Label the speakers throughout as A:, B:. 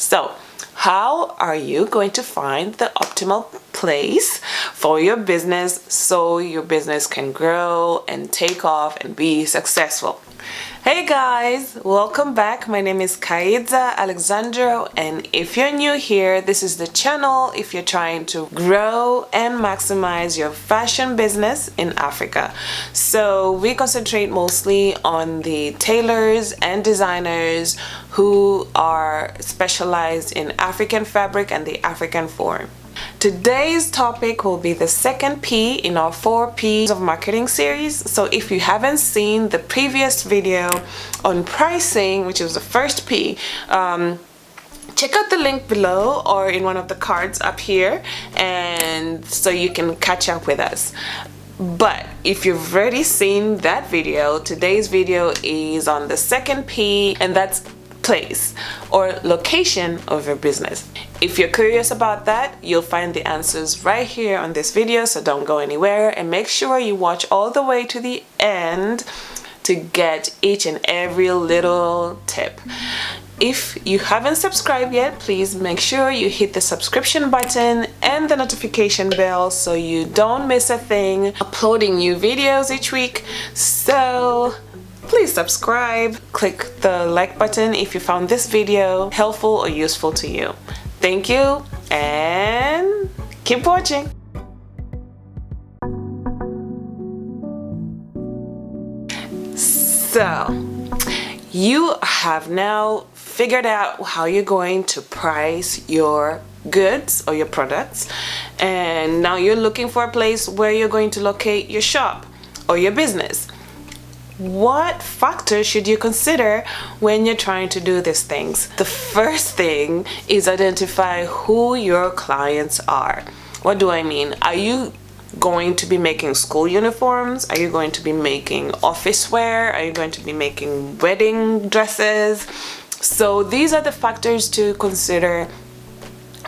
A: So how are you going to find the optimal place for your business so your business can grow and take off and be successful? Hey guys, welcome back. My name is Kaidza Alexandro, and if you're new here, this is the channel if you're trying to grow and maximize your fashion business in Africa. So we concentrate mostly on the tailors and designers who are specialized in African fabric and the African form. Today's topic will be the second P in our 4 P's of marketing series. So if you haven't seen the previous video on pricing, which is the first P, check out the link below or in one of the cards up here, and so you can catch up with us. But if you've already seen that video, today's video is on the second P, and that's place or location of your business. If you're curious about that, you'll find the answers right here on this video, so don't go anywhere and make sure you watch all the way to the end to get each and every little tip. If you haven't subscribed yet, please make sure you hit the subscription button and the notification bell so you don't miss a thing. Uploading new videos each week, so please subscribe. Click the like button if you found this video helpful or useful to you. Thank you and keep watching. So you have now figured out how you're going to price your goods or your products, and now you're looking for a place where you're going to locate your shop or your business. What factors should you consider when you're trying to do these things? The first thing is identify who your clients are. What do I mean? Are you going to be making school uniforms? Are you going to be making office wear? Are you going to be making wedding dresses? So these are the factors to consider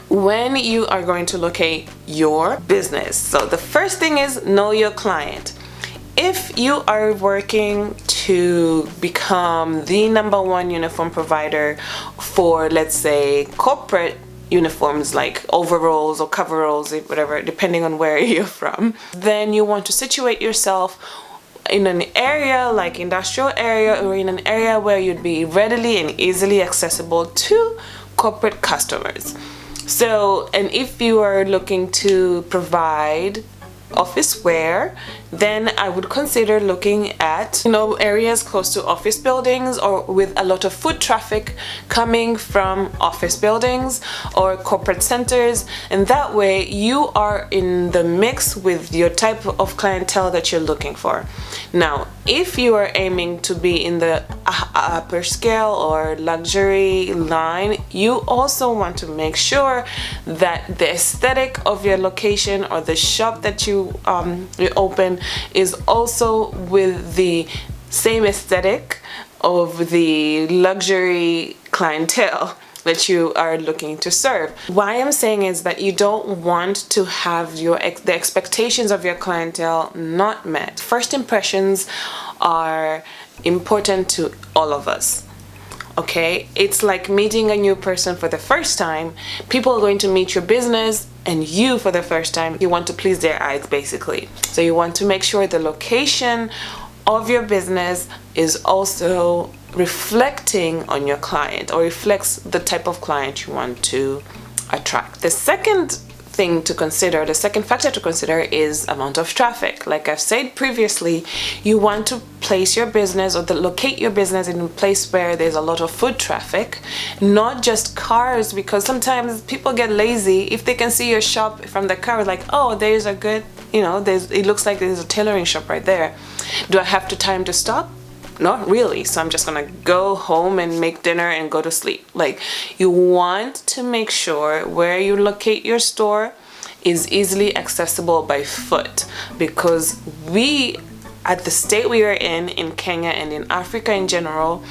A: when you are going to locate your business. So the first thing is know your client. If you are working to become the #1 uniform provider for, let's say, corporate uniforms like overalls or coveralls, whatever, depending on where you're from, then you want to situate yourself in an area like industrial area or in an area where you'd be readily and easily accessible to corporate customers. So, and if you are looking to provide office wear, then I would consider looking at, areas close to office buildings or with a lot of foot traffic coming from office buildings or corporate centers, and that way you are in the mix with your type of clientele that you're looking for. Now, if you are aiming to be in the upper scale or luxury line, you also want to make sure that the aesthetic of your location or the shop that you open is also with the same aesthetic of the luxury clientele that you are looking to serve. Why I'm saying is that you don't want to have the expectations of your clientele not met. First impressions are important to all of us. Okay, it's like meeting a new person for the first time. People are going to meet your business and you for the first time. You want to please their eyes, basically. So you want to make sure the location of your business is also reflecting on your client or reflects the type of client you want to attract. The second thing to consider, the second factor to consider is amount of traffic. Like I've said previously, you want to place your business or locate your business in a place where there's a lot of foot traffic, not just cars, because sometimes people get lazy. If they can see your shop from the car, like, oh, there's a good, it looks like there's a tailoring shop right there. Do I have the time to stop? Not really. So I'm just gonna go home and make dinner and go to sleep. Like, you want to make sure where you locate your store is easily accessible by foot, because we, at the state we are in Kenya and in Africa in general,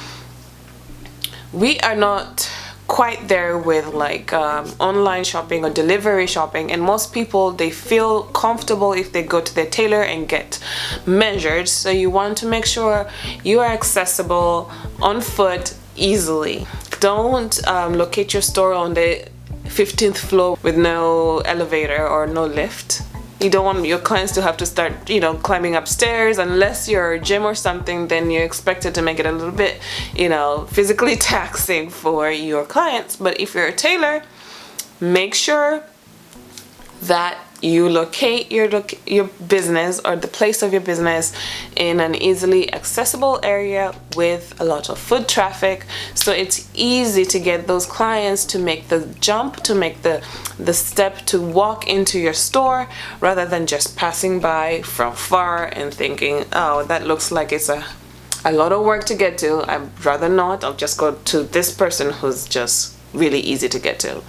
A: we are not quite there with like online shopping or delivery shopping, and most people, they feel comfortable if they go to their tailor and get measured. So you want to make sure you are accessible on foot easily. Don't locate your store on the 15th floor with no elevator or no lift. You don't want your clients to have to start, climbing upstairs. Unless you're a gym or something, then you're expected to make it a little bit, physically taxing for your clients. But if you're a tailor, make sure that you locate your business or the place of your business in an easily accessible area with a lot of foot traffic, so it's easy to get those clients to make the jump, to make the step to walk into your store, rather than just passing by from far and thinking, oh, that looks like it's a lot of work to get to. I'd rather not. I'll just go to this person who's just really easy to get to.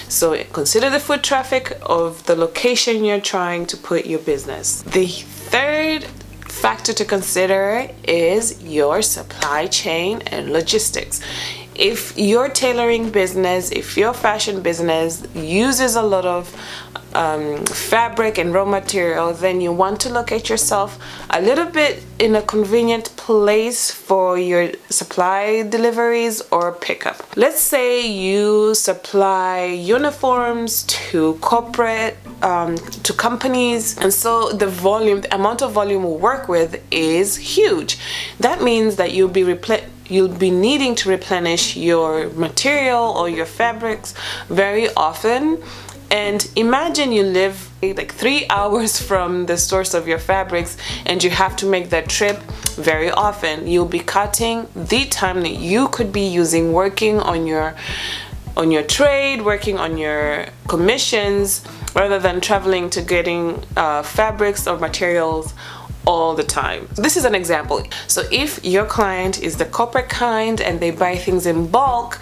A: So consider the foot traffic of the location you're trying to put your business. The third factor to consider is your supply chain and logistics. If your tailoring business, if your fashion business uses a lot of fabric and raw material, then you want to locate yourself a little bit in a convenient place for your supply deliveries or pickup. Let's say you supply uniforms to corporate, to companies, and so the amount of volume we work with is huge. That means that you'll be needing to replenish your material or your fabrics very often. And imagine you live like 3 hours from the source of your fabrics and you have to make that trip very often. You'll be cutting the time that you could be using working on your trade, working on your commissions, rather than traveling to getting fabrics or materials all the time. This is an example. So if your client is the corporate kind and they buy things in bulk,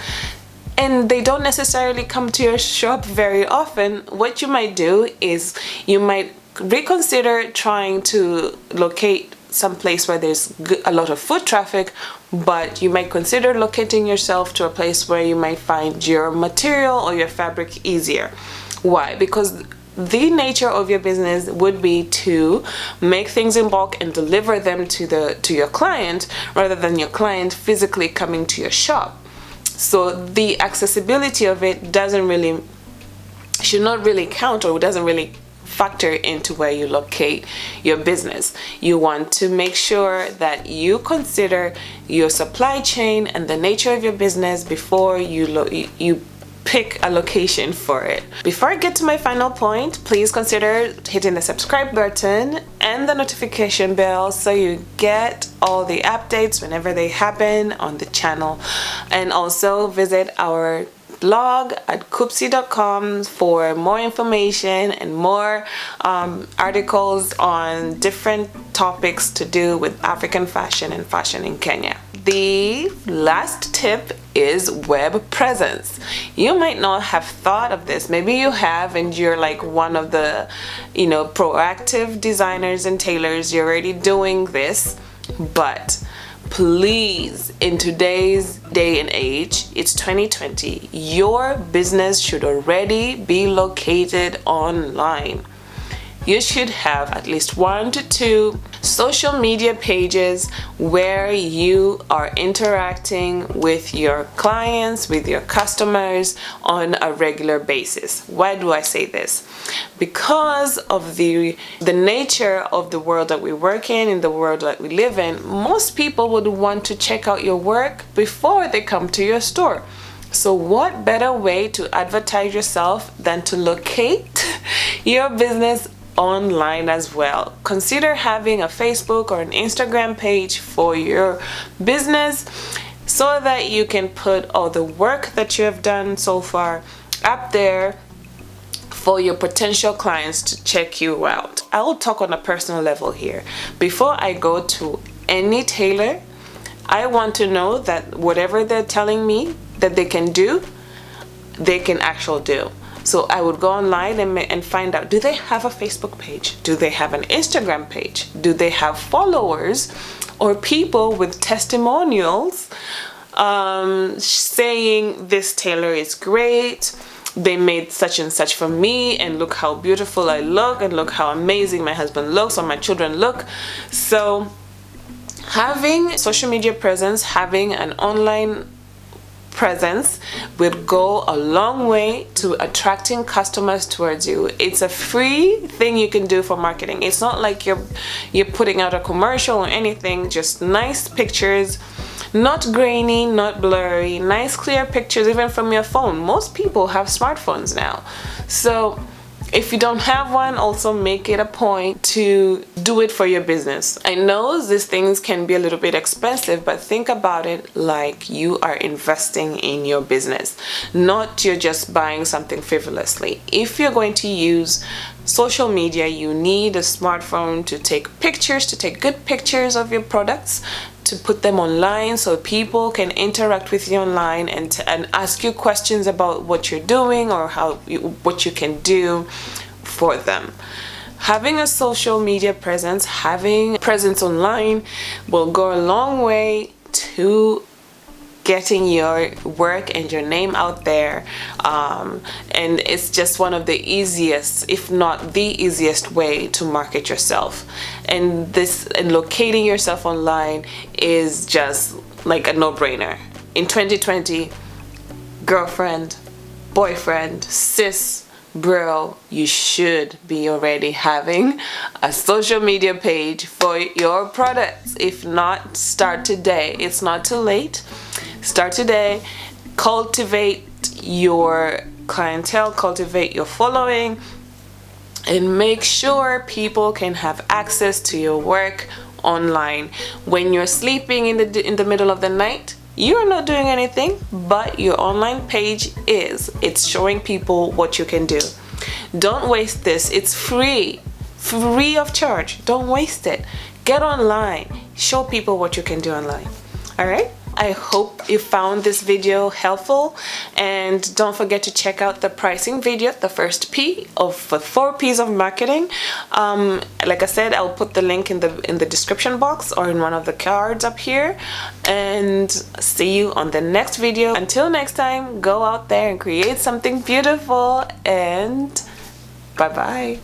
A: and they don't necessarily come to your shop very often, what you might do is you might reconsider trying to locate some place where there's a lot of foot traffic, but you might consider locating yourself to a place where you might find your material or your fabric easier. Why? Because the nature of your business would be to make things in bulk and deliver them to your client, rather than your client physically coming to your shop. So the accessibility of it should not really count, or doesn't really factor into where you locate your business. You want to make sure that you consider your supply chain and the nature of your business before you pick a location for it. Before I get to my final point, please consider hitting the subscribe button and the notification bell so you get all the updates whenever they happen on the channel. And also visit our blog at kupsie.com for more information and more articles on different topics to do with African fashion and fashion in Kenya. The last tip is web presence. You might not have thought of this. Maybe you have, and you're like one of the proactive designers and tailors. You're already doing this, but please, in today's day and age, it's 2020, your business should already be located online. You should have at least 1 to 2 social media pages where you are interacting with your clients, with your customers on a regular basis. Why do I say this? Because of the nature of the world that we work in the world that we live in, most people would want to check out your work before they come to your store. So what better way to advertise yourself than to locate your business online as well? Consider having a Facebook or an Instagram page for your business so that you can put all the work that you have done so far up there for your potential clients to check you out. I will talk on a personal level here. Before I go to any tailor, I want to know that whatever they're telling me that they can do, they can actually do. So I would go online and find out, do they have a Facebook page? Do they have an Instagram page? Do they have followers or people with testimonials saying this tailor is great, they made such and such for me, and look how beautiful I look, and look how amazing my husband looks or my children look. So having social media presence, having an online presence will go a long way to attracting customers towards you. It's a free thing you can do for marketing. It's not like you're putting out a commercial or anything, just nice pictures, not grainy, not blurry, nice clear pictures even from your phone. Most people have smartphones now. So if you don't have one, also make it a point to do it for your business. I know these things can be a little bit expensive, but think about it like you are investing in your business, not you're just buying something frivolously. If you're going to use social media, you need a smartphone to take pictures, to take good pictures of your products, to put them online so people can interact with you online and ask you questions about what you're doing or what you can do for them. Having a social media presence, having a presence online will go a long way to getting your work and your name out there, and it's just one of the easiest, if not the easiest way to market yourself. And locating yourself online is just like a no-brainer. In 2020, girlfriend, boyfriend, sis, bro, you should be already having a social media page for your products. If not, start today. It's not too late. Start today. Cultivate your clientele, cultivate your following, and make sure people can have access to your work online. When you're sleeping in the middle of the night, you're not doing anything, but your online page is. It's showing people what you can do. Don't waste this. It's free of charge. Don't waste it. Get online. Show people what you can do online. All right? I hope you found this video helpful, and don't forget to check out the pricing video, the first P of the 4 P's of marketing. Like I said, I'll put the link in the description box or in one of the cards up here, and see you on the next video. Until next time, go out there and create something beautiful, and bye bye.